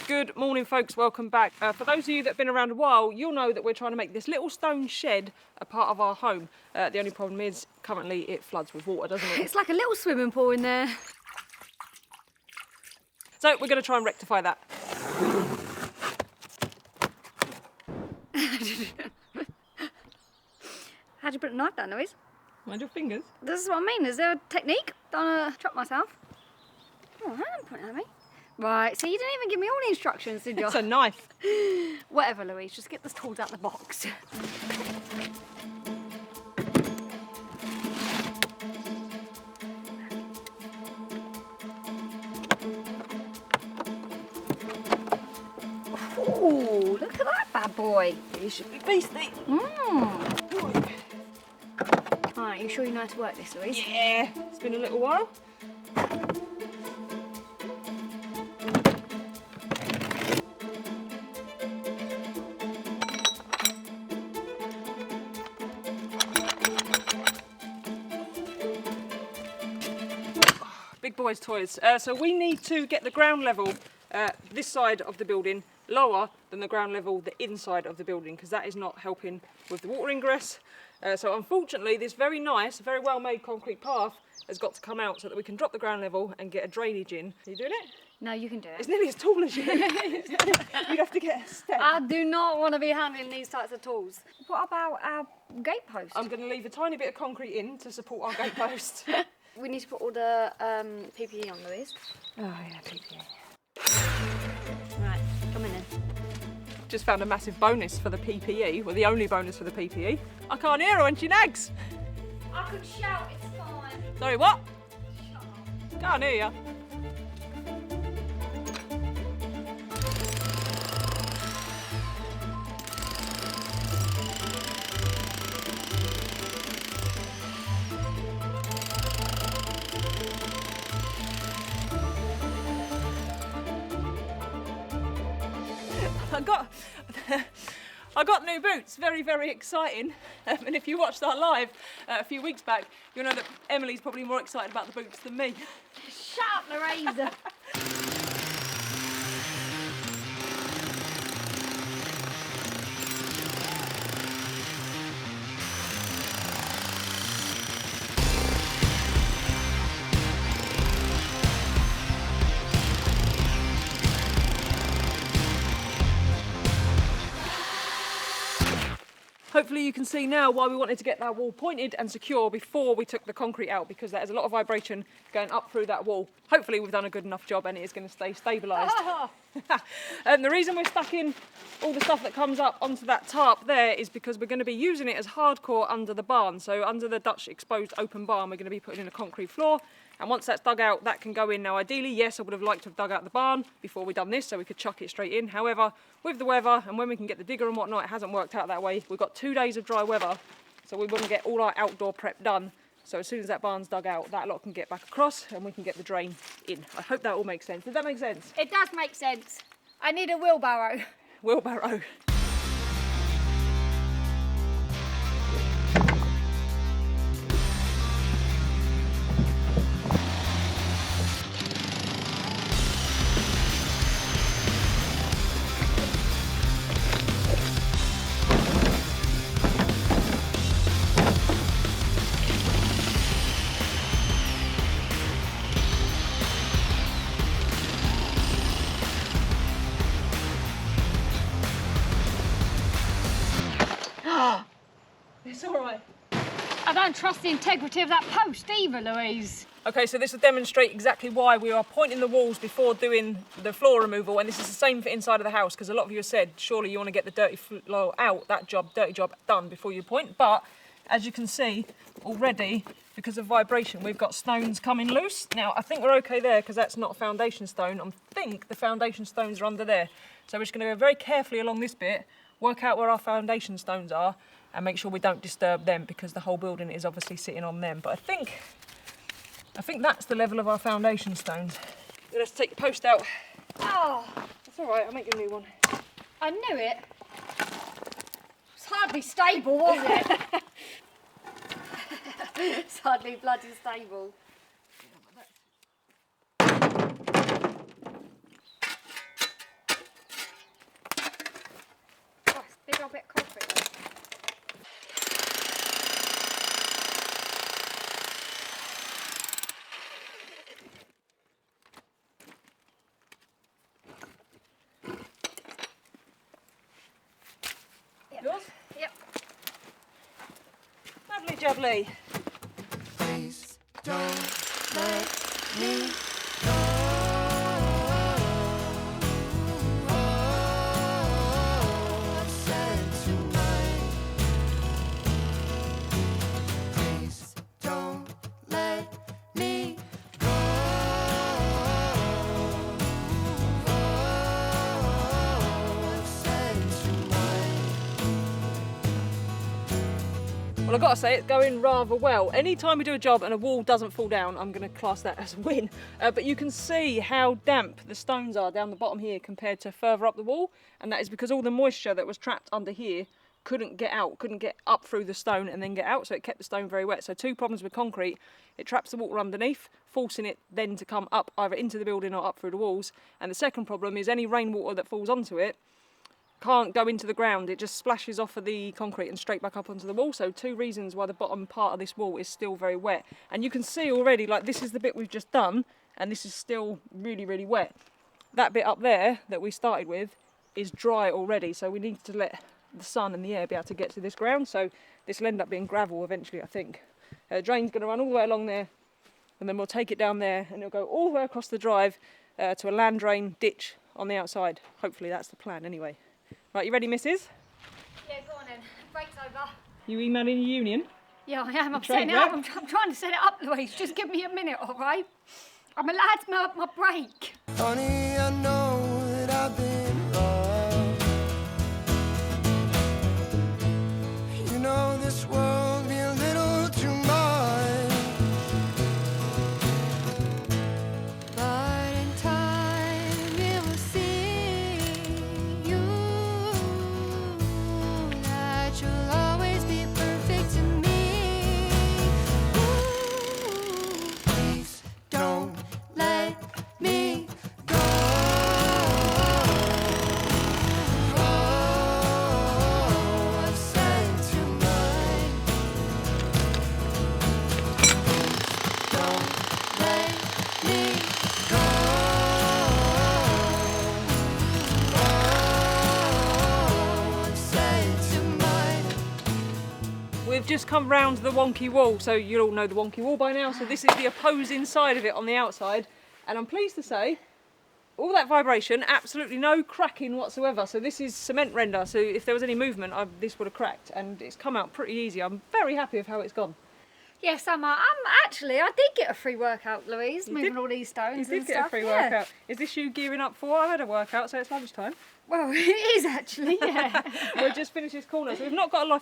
Good morning folks, welcome back. For those of you that have been around a while, you'll know that we're trying to make this little stone shed a part of our home. The only problem is currently it floods with water, doesn't it? It's like a little swimming pool in there. So we're going to try and rectify that. How'd you put a knife down, Louise? Mind your fingers. This is what I mean. Is there a technique? Don't want to chop myself. Oh, hand point at me. Right, so you didn't even give me all the instructions, did you? It's a knife. Whatever, Louise, just get the tools out of the box. Ooh, look at that bad boy. You should be beastly. Alright, you sure you know how to work this, Louise? Yeah, it's been a little while. Big boys' toys. So we need to get the ground level this side of the building lower than the ground level the inside of the building, because that is not helping with the water ingress. So unfortunately this very nice, very well made concrete path has got to come out so that we can drop the ground level and get a drainage in. Are you doing it? No, you can do it. It's nearly as tall as you. You'd have to get a step. I do not want to be handling these types of tools. What about our gate post? I'm going to leave a tiny bit of concrete in to support our gate post. We need to put all the PPE on, Louise. Oh yeah, PPE. Right, come in then. Just found a massive bonus for the PPE. Well, the only bonus for the PPE. I can't hear her when she nags. I could shout, it's fine. Sorry, what? Shut up. Can't hear you. I got new boots, very, very exciting. And if you watched our live a few weeks back, you'll know that Emily's probably more excited about the boots than me. Shut up, Louise. Hopefully you can see now why we wanted to get that wall pointed and secure before we took the concrete out, because there's a lot of vibration going up through that wall. Hopefully we've done a good enough job and it is going to stay stabilised. And the reason we're stacking all the stuff that comes up onto that tarp there is because we're going to be using it as hardcore under the barn. So under the Dutch exposed open barn, we're going to be putting in a concrete floor. And once that's dug out, that can go in. Now, ideally, yes, I would have liked to have dug out the barn before we done this so we could chuck it straight in. However, with the weather and when we can get the digger and whatnot, it hasn't worked out that way. We've got 2 days of dry weather, so we wouldn't get all our outdoor prep done. So as soon as that barn's dug out, that lot can get back across and we can get the drain in. I hope that all makes sense. Does that make sense? It does make sense. I need a wheelbarrow. Wheelbarrow. It's all right. I don't trust the integrity of that post either, Louise. Okay, so this will demonstrate exactly why we are pointing the walls before doing the floor removal, and this is the same for inside of the house, because a lot of you have said, surely you want to get the dirty floor out, that job, dirty job done before you point, but as you can see already, because of vibration, we've got stones coming loose. Now, I think we're okay there, because that's not a foundation stone. I think the foundation stones are under there. So we're just going to go very carefully along this bit, work out where our foundation stones are, and make sure we don't disturb them, because the whole building is obviously sitting on them. But I think that's the level of our foundation stones. Let's take the post out. Oh, That's all right, I'll make you a new one. I knew it. It's hardly stable, was it? It's hardly bloody stable. drop it concrete. Yours? Yep. Lovely jubbly. Please don't let me go. I've said tonight. Please don't let me go. I've said tonight. Well, I've got to say, it's going rather well. Any time we do a job and a wall doesn't fall down, I'm going to class that as a win. But you can see how damp the stones are down the bottom here compared to further up the wall. And that is because all the moisture that was trapped under here couldn't get out, couldn't get up through the stone and then get out. So it kept the stone very wet. So two problems with concrete. It traps the water underneath, forcing it then to come up either into the building or up through the walls. And the second problem is any rainwater that falls onto it can't go into the ground. It just splashes off of the concrete and straight back up onto the wall. So two reasons why the bottom part of this wall is still very wet. And you can see already, like, this is the bit we've just done and this is still really, really wet. That bit up there that we started with is dry already, so we need to let the sun and the air be able to get to this ground. So this will end up being gravel eventually, I think. Drain's going to run all the way along there and then we'll take it down there and it'll go all the way across the drive to a land drain ditch on the outside. Hopefully that's the plan anyway. Right, you ready, missus? Yeah, go on then. Break's over. You emailing your union? Yeah, I am. I'm Trade setting it up. rep? I'm trying to set it up, Louise. Just give me a minute, all right? I'm allowed to have my break. Honey, I know that I've been wrong. You know this world be a little too much. But in time it will see you that you'll always be perfect to me. Ooh, please don't let me go. Oh, I've said too much. Don't let me go. Oh, I've said too much. We've just come round the wonky wall, so you'll all know the wonky wall by now. So this is the opposing side of it on the outside. And I'm pleased to say, all that vibration, absolutely no cracking whatsoever. So this is cement render, so if there was any movement, this would have cracked. And it's come out pretty easy. I'm very happy with how it's gone. Yes, actually, I did get a free workout, Louise, You moving did- all these stones You and did get stuff. a free yeah. workout. Is this you gearing up for? I've had a workout, so it's lunchtime. Well, it is actually, yeah. We've just finished this corner, so we've not got a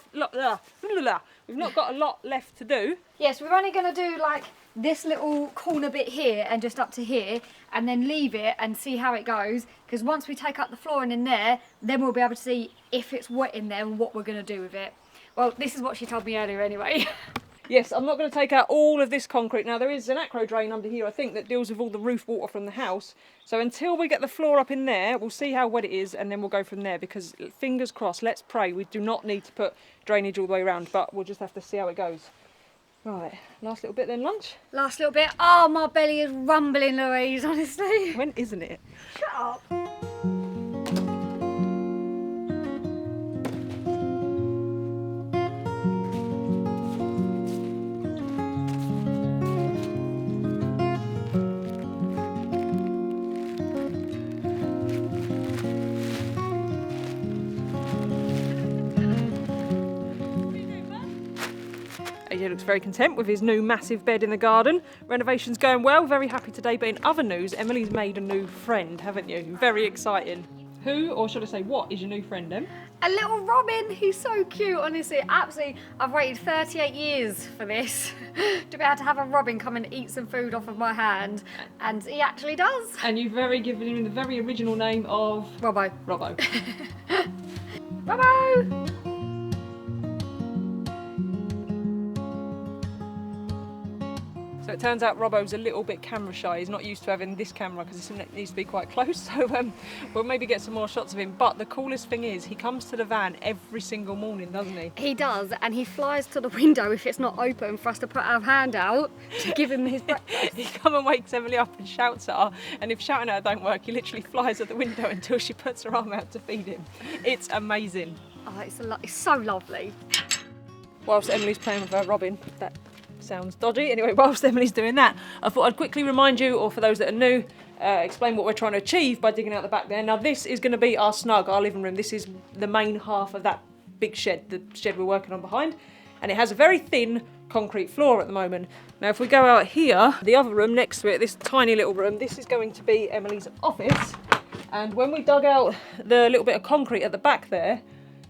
we've not got a lot left to do. Yes, we're only going to do like this little corner bit here and just up to here and then leave it and see how it goes, because once we take up the flooring in there, then we'll be able to see if it's wet in there and what we're going to do with it. Well, this is what she told me earlier anyway. Yes, I'm not going to take out all of this concrete. Now, there is an acro drain under here, I think, that deals with all the roof water from the house. So until we get the floor up in there, we'll see how wet it is and then we'll go from there, because fingers crossed, let's pray, we do not need to put drainage all the way around, but we'll just have to see how it goes. Right, last little bit then, lunch. Last little bit. Oh, my belly is rumbling, Louise, honestly. When isn't it? Shut up. AJ looks very content with his new massive bed in the garden. Renovation's going well, very happy today. But in other news, Emily's made a new friend, haven't you? Very exciting. Who, or should I say what, is your new friend, Em? A little robin. He's so cute, honestly. Absolutely. I've waited 38 years for this to be able to have a robin come and eat some food off of my hand. And he actually does. And you've given him the very original name of Robbo. Robbo. Robbo! So it turns out Robbo's a little bit camera shy. He's not used to having this camera because this needs to be quite close. So we'll maybe get some more shots of him. But the coolest thing is he comes to the van every single morning, doesn't he? He does, and he flies to the window if it's not open for us to put our hand out to give him his breakfast. He come and wakes Emily up and shouts at her. And if shouting at her don't work, he literally flies at the window until she puts her arm out to feed him. It's amazing. Oh, it's so lovely. Whilst Emily's playing with her Robin, that sounds dodgy. Anyway, whilst Emily's doing that, I thought I'd quickly remind you, or for those that are new, explain what we're trying to achieve by digging out the back there. Now this is going to be our snug, our living room. This is the main half of that big shed, the shed we're working on behind. And it has a very thin concrete floor at the moment. Now if we go out here, the other room next to it, this tiny little room, this is going to be Emily's office. And when we dug out the little bit of concrete at the back there,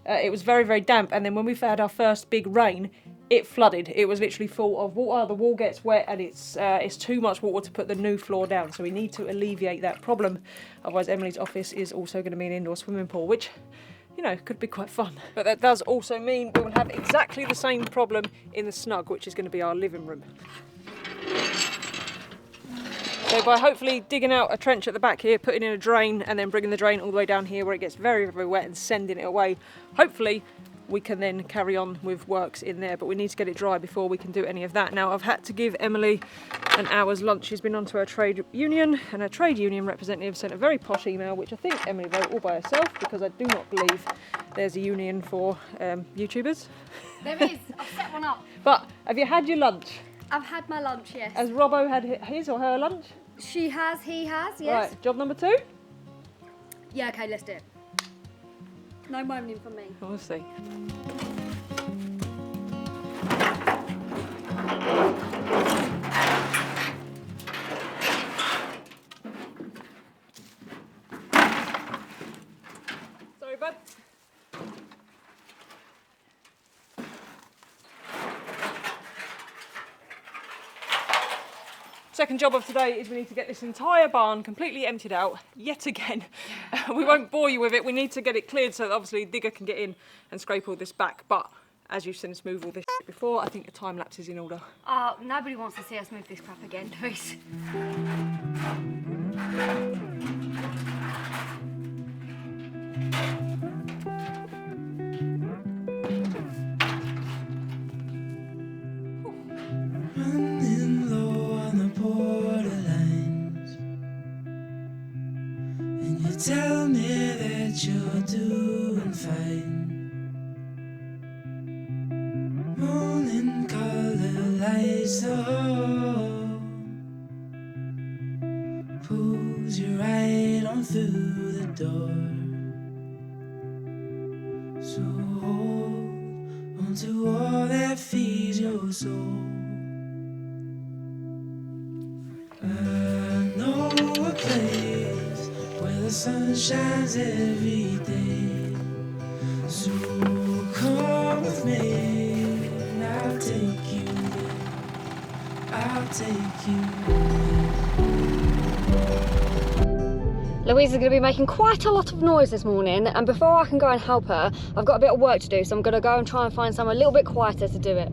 it was very, very damp. And then when we've had our first big rain, it flooded. It was literally full of water. The wall gets wet and it's too much water to put the new floor down. So we need to alleviate that problem. Otherwise, Emily's office is also going to be an indoor swimming pool, which, you know, could be quite fun. But that does also mean we will have exactly the same problem in the snug, which is going to be our living room. So by hopefully digging out a trench at the back here, putting in a drain and then bringing the drain all the way down here where it gets very, very wet and sending it away, hopefully we can then carry on with works in there, but we need to get it dry before we can do any of that. Now I've had to give Emily an hour's lunch. She's been onto her trade union, and her trade union representative sent a very posh email, which I think Emily wrote all by herself because I do not believe there's a union for YouTubers. There is. I've set one up. But have you had your lunch? I've had my lunch, yes. Has Robbo had his or her lunch? She has, he has, yes. Right, job number 2? Yeah, okay, let's do it. No moaning from me. We'll see. Sorry, bud. Second job of today is we need to get this entire barn completely emptied out yet again. We won't bore you with it. We need to get it cleared so that obviously digger can get in and scrape all this back. But as you've seen us move all this shit before, I think the time lapse is in order. Oh, nobody wants to see us move this crap again, please. Running low on the borderlines, and you tell me that you're doing fine. Morning color lights up, pulls you right on through the door. So hold on to all that feeds your soul. I know a place where the sun shines every day. So come with me and I'll take you there. I'll take you there. Louise is going to be making quite a lot of noise this morning, and before I can go and help her, I've got a bit of work to do, so I'm going to go and try and find somewhere a little bit quieter to do it.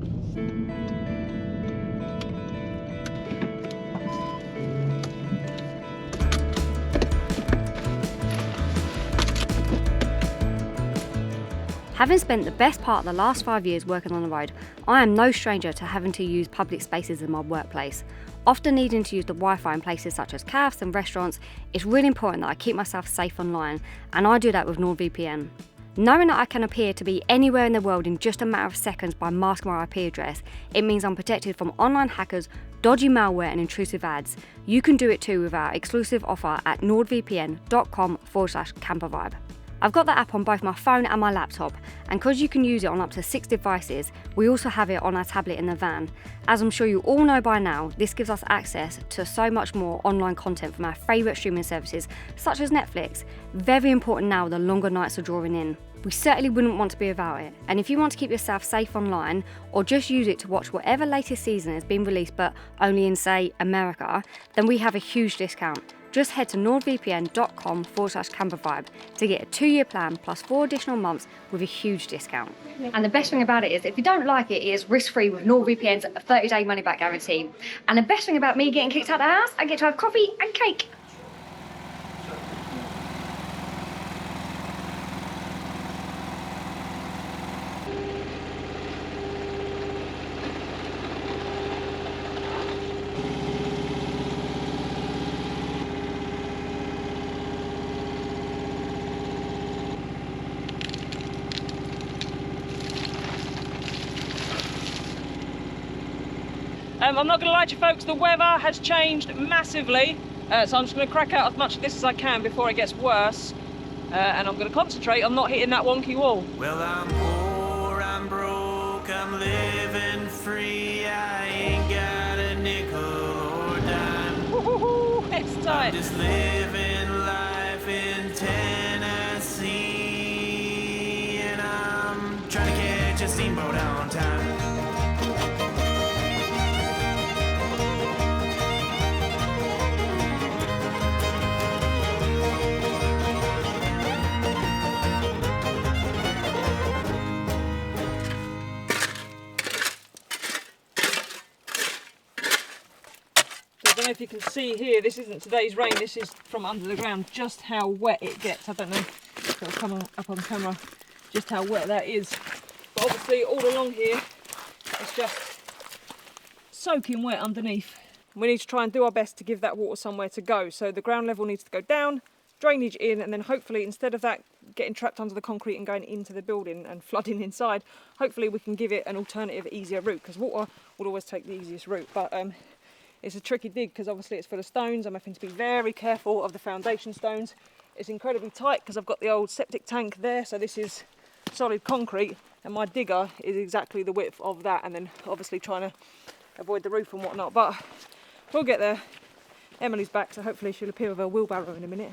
Having spent the best part of the last 5 years working on the road, I am no stranger to having to use public spaces in my workplace. Often needing to use the Wi-Fi in places such as cafes and restaurants, it's really important that I keep myself safe online, and I do that with NordVPN. Knowing that I can appear to be anywhere in the world in just a matter of seconds by masking my IP address, it means I'm protected from online hackers, dodgy malware and intrusive ads. You can do it too with our exclusive offer at nordvpn.com/campervibe. I've got the app on both my phone and my laptop, and because you can use it on up to 6 devices, we also have it on our tablet in the van. As I'm sure you all know by now, this gives us access to so much more online content from our favourite streaming services such as Netflix. Very important now the longer nights are drawing in. We certainly wouldn't want to be without it. And if you want to keep yourself safe online, or just use it to watch whatever latest season has been released but only in, say, America, then we have a huge discount. Just head to nordvpn.com/campervibe to get a 2-year plan plus 4 additional months with a huge discount. And the best thing about it is, if you don't like it, it is risk-free with NordVPN's 30-day money-back guarantee. And the best thing about me getting kicked out of the house, I get to have coffee and cake. I'm not going to lie to you folks, the weather has changed massively, so I'm just going to crack out as much of this as I can before it gets worse, and I'm going to concentrate on not hitting that wonky wall. Well, I'm poor, I'm broke, I'm living free, I ain't got a nickel or dime. Woohoo, it's tight. I'm just living life in Tennessee, and I'm trying to catch a steamboat on time. I don't know if you can see here, this isn't today's rain, this is from under the ground, just how wet it gets. I don't know if it'll come up on camera, just how wet that is. But obviously all along here, it's just soaking wet underneath. We need to try and do our best to give that water somewhere to go. So the ground level needs to go down, drainage in, and then hopefully instead of that getting trapped under the concrete and going into the building and flooding inside, hopefully we can give it an alternative, easier route, because water will always take the easiest route. But it's a tricky dig because obviously it's full of stones. I'm having to be very careful of the foundation stones. It's incredibly tight because I've got the old septic tank there, so this is solid concrete, and my digger is exactly the width of that, and then obviously trying to avoid the roof and whatnot, but we'll get there. Emily's back, so hopefully she'll appear with her wheelbarrow in a minute.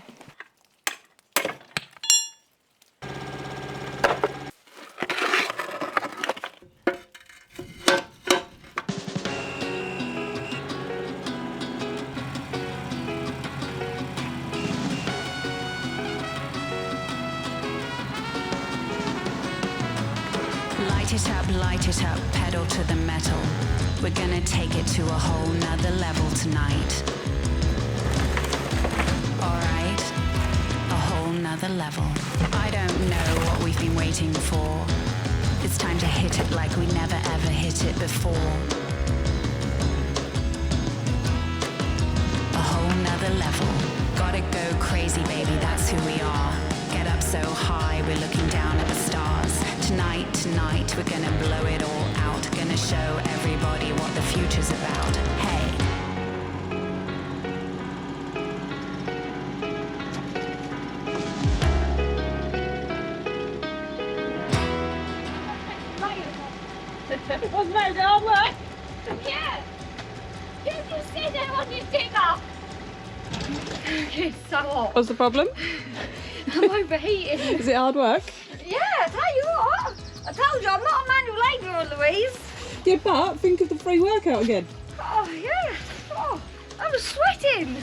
Light it up, pedal to the metal. We're gonna take it to a whole nother level tonight. Alright, a whole nother level. I don't know what we've been waiting for. It's time to hit it like we never ever hit it before. A whole nother level. Gotta go crazy, baby, that's who we are. Get up so high, we're looking down at the stars. Tonight, we're gonna blow it all out. Gonna show everybody what the future's about. Hey. Wasn't that hard work? Yeah. You just sit there on your digger. It's so hot. What's the problem? I'm overheating. Is it hard work? Yeah, I tell you what. I told you I'm not a manual labourer, Louise. Yeah, but think of the free workout again. Oh, yeah. Oh, I was sweating.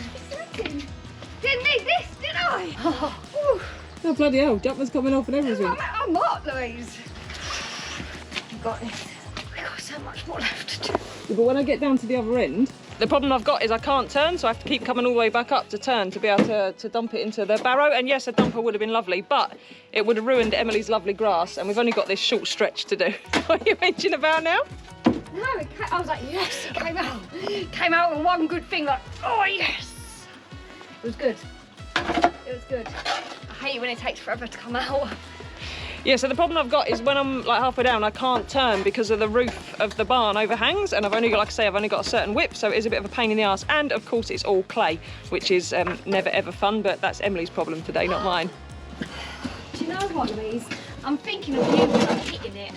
Didn't need this, did I? Oh, Oh, bloody hell, jumpers coming off and everything. I'm hot, Louise. We've got this. We've got so much more left to do. Yeah, but when I get down to the other end, the problem I've got is I can't turn, so I have to keep coming all the way back up to turn to be able to dump it into the barrow. And yes, a dumper would have been lovely, but it would have ruined Emily's lovely grass, and we've only got this short stretch to do. What are you mentioning about now? No, I was like, yes, it came out. It came out with one good thing, like, oh, yes. It was good. It was good. I hate it when it takes forever to come out. Yeah, so the problem I've got is when I'm like halfway down, I can't turn because of the roof of the barn overhangs, and I've only got, like I say, I've only got a certain width, so it is a bit of a pain in the arse. And of course, it's all clay, which is never ever fun, but that's Emily's problem today, not mine. Do you know what, Louise? I'm thinking of you when I'm hitting it.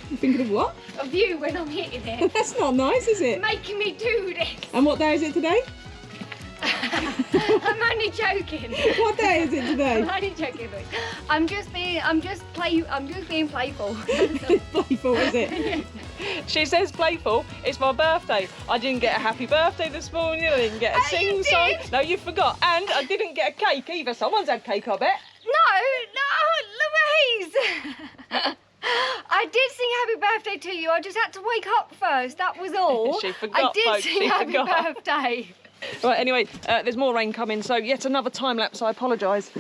You thinking of what? Of you when I'm hitting it. That's not nice, is it? Making me do this. And what day is it today? I'm only joking. What day is it today? I'm only joking. Louise. I'm just being playful. Playful, is it? She says playful. It's my birthday. I didn't get a happy birthday this morning. I didn't get a sing song. No, you forgot. And I didn't get a cake either. Someone's had cake, I bet. No, Louise. I did sing happy birthday to you. I just had to wake up first. That was all. She forgot, I did folks, sing she happy forgot. birthday. Right, anyway, there's more rain coming, so yet another time lapse. I apologise.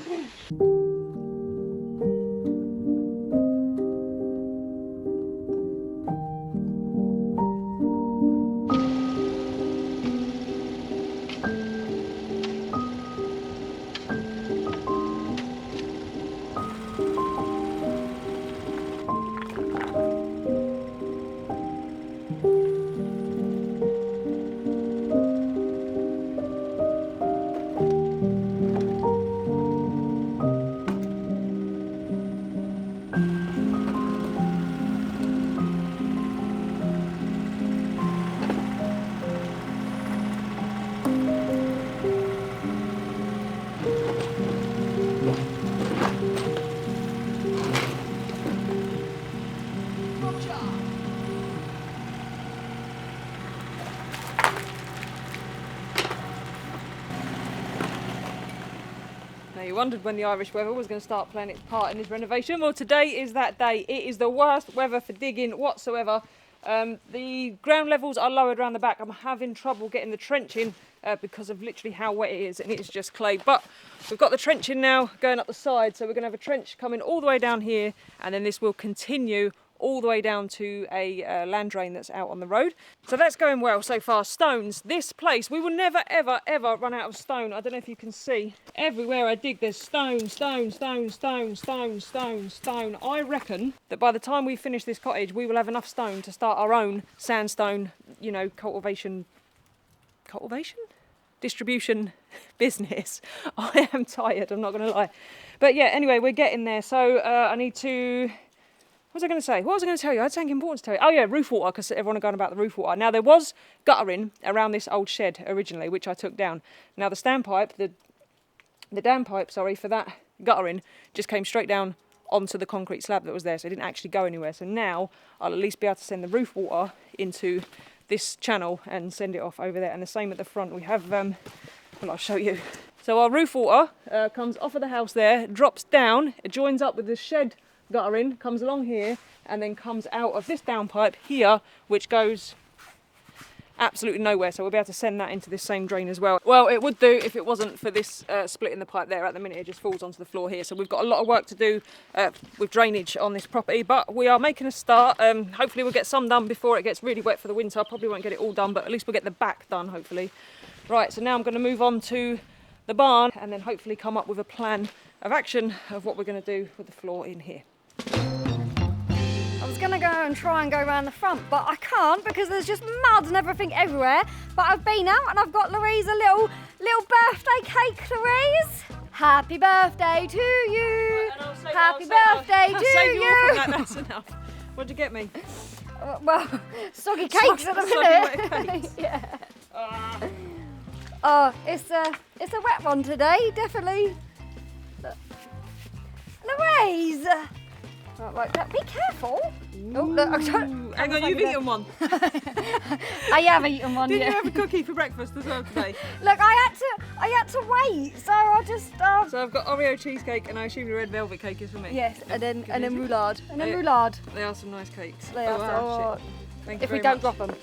Now you wondered when the Irish weather was going to start playing its part in this renovation. Well, today is that day. It is the worst weather for digging whatsoever. The ground levels are lowered around the back. I'm having trouble getting the trench in because of literally how wet it is, and it is just clay. But we've got the trench in now going up the side, so we're going to have a trench coming all the way down here, and then this will continue all the way down to a land drain that's out on the road. So that's going well so far. Stones, this place, we will never ever ever run out of stone. I don't know if you can see, everywhere I dig there's stone, stone, stone, stone, stone, stone, stone. I reckon that by the time we finish this cottage we will have enough stone to start our own sandstone, you know, cultivation distribution business. I am tired, I'm not going to lie. But yeah, anyway, we're getting there. So I need to... What was I going to say? What was I going to tell you? I had something important to tell you. Oh yeah, roof water, because everyone are going about the roof water. Now there was guttering around this old shed originally, which I took down. Now the standpipe, the dam pipe, sorry, for that guttering just came straight down onto the concrete slab that was there, so it didn't actually go anywhere. So now I'll at least be able to send the roof water into this channel and send it off over there. And the same at the front. We have, well, I'll show you. So our roof water comes off of the house there, drops down, it joins up with the shed guttering, comes along here, and then comes out of this downpipe here, which goes absolutely nowhere. So we'll be able to send that into this same drain as well. Well, it would do if it wasn't for this split in the pipe there. At the minute it just falls onto the floor here, so we've got a lot of work to do with drainage on this property, but we are making a start. Hopefully we'll get some done before it gets really wet for the winter. I probably won't get it all done, but at least we'll get the back done, hopefully. Right, so now I'm going to move on to the barn and then hopefully come up with a plan of action of what we're going to do with the floor in here. I was going to go and try and go around the front, but I can't because there's just mud and everything everywhere. But I've been out and I've got Louise a little birthday cake, Louise. Happy birthday to you. Right, Happy birthday to you. That's enough. What'd you get me? Well, soggy cakes at the minute. Soggy wet cakes. Yeah. Oh, it's a wet one today, definitely. Louise. Right, like that. Be careful. Oh, look, Hang on, you've eaten one. I have eaten one. Didn't yeah. you have a cookie for breakfast as well today? Look, I had to wait, so I just. So I've got Oreo cheesecake, and I assume the red velvet cake is for me. Yes, and then roulade, and then Yeah. roulade. They are some nice cakes. They are. Wow, shit. Thank you If we very don't much. drop them,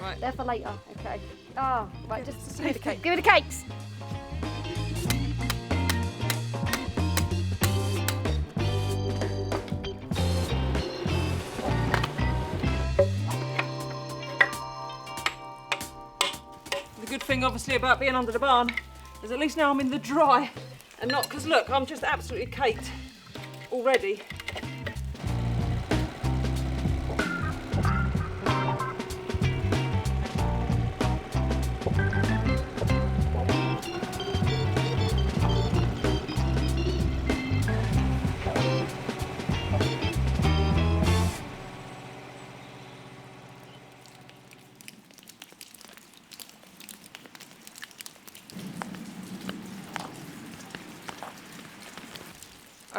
Right. they're for later. Okay. Oh, right. Give Just us give me the the cake. Give me the cakes. The good thing, obviously, about being under the barn is at least now I'm in the dry, and not because look, I'm just absolutely caked already.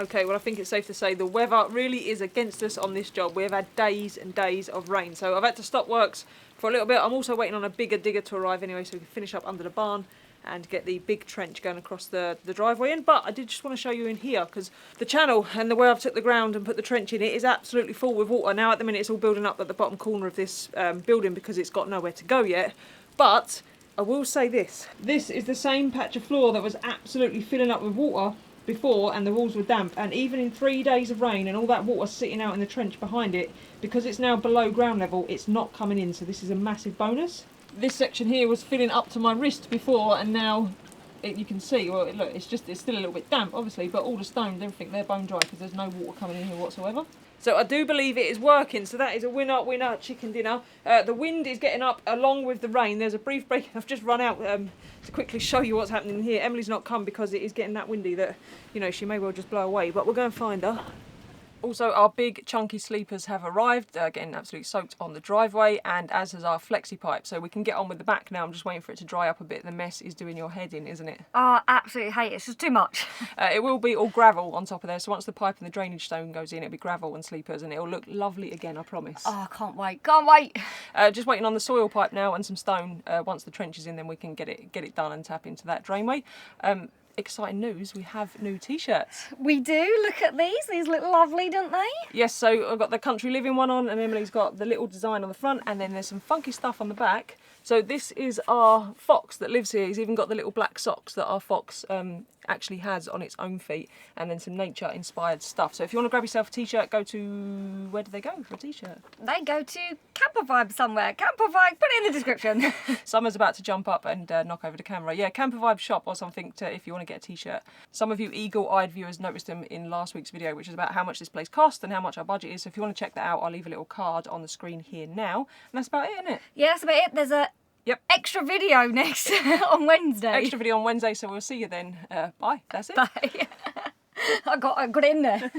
Okay, well I think it's safe to say the weather really is against us on this job. We've had days and days of rain, so I've had to stop works for a little bit. I'm also waiting on a bigger digger to arrive anyway, so we can finish up under the barn and get the big trench going across the driveway in. But I did just want to show you in here, because the channel and the way I've took the ground and put the trench in it is absolutely full with water. Now at the minute it's all building up at the bottom corner of this building because it's got nowhere to go yet. But I will say this is the same patch of floor that was absolutely filling up with water before, and the walls were damp, and even in 3 days of rain and all that water sitting out in the trench behind it, because it's now below ground level, it's not coming in, so this is a massive bonus. This section here was filling up to my wrist before, and now you can see, well look, it's still a little bit damp obviously, but all the stones, everything, they're bone dry because there's no water coming in here whatsoever. So I do believe it is working, so that is a winner chicken dinner. The wind is getting up along with the rain. There's a brief break. I've just run out to quickly show you what's happening here. Emily's not come because it is getting that windy that, you know, she may well just blow away, but we'll go and find her. Also, our big chunky sleepers have arrived, getting absolutely soaked on the driveway, and as has our flexi pipe, so we can get on with the back now. I'm just waiting for it to dry up a bit. The mess is doing your head in, isn't it? Oh, I absolutely hate it. It's just too much. It will be all gravel on top of there, so once the pipe and the drainage stone goes in, it'll be gravel and sleepers, and it'll look lovely again, I promise. Oh, I can't wait. Can't wait. Just waiting on the soil pipe now and some stone. Once the trench is in, then we can get it done and tap into that drainway. Exciting news, we have new t-shirts. We do. Look at these look lovely, don't they? Yes, so I've got the country living one on, and Emily's got the little design on the front, and then there's some funky stuff on the back. So this is our fox that lives here. He's even got the little black socks that our fox actually has on its own feet, and then some nature inspired stuff. So if you want to grab yourself a t-shirt, go to, where do they go for a t-shirt? They go to Camper Vibe somewhere. Camper Vibe, put it in the description. Summer's about to jump up and knock over the camera. Yeah, Camper Vibe shop or something if you want to get a t-shirt. Some of you eagle-eyed viewers noticed them in last week's video, which is about how much this place cost and how much our budget is. So if you want to check that out, I'll leave a little card on the screen here now. And that's about it, isn't it? Yeah, that's about it. There's a extra video next on Wednesday. Extra video on Wednesday, so we'll see you then. Bye. That's it. Bye. I got it in there.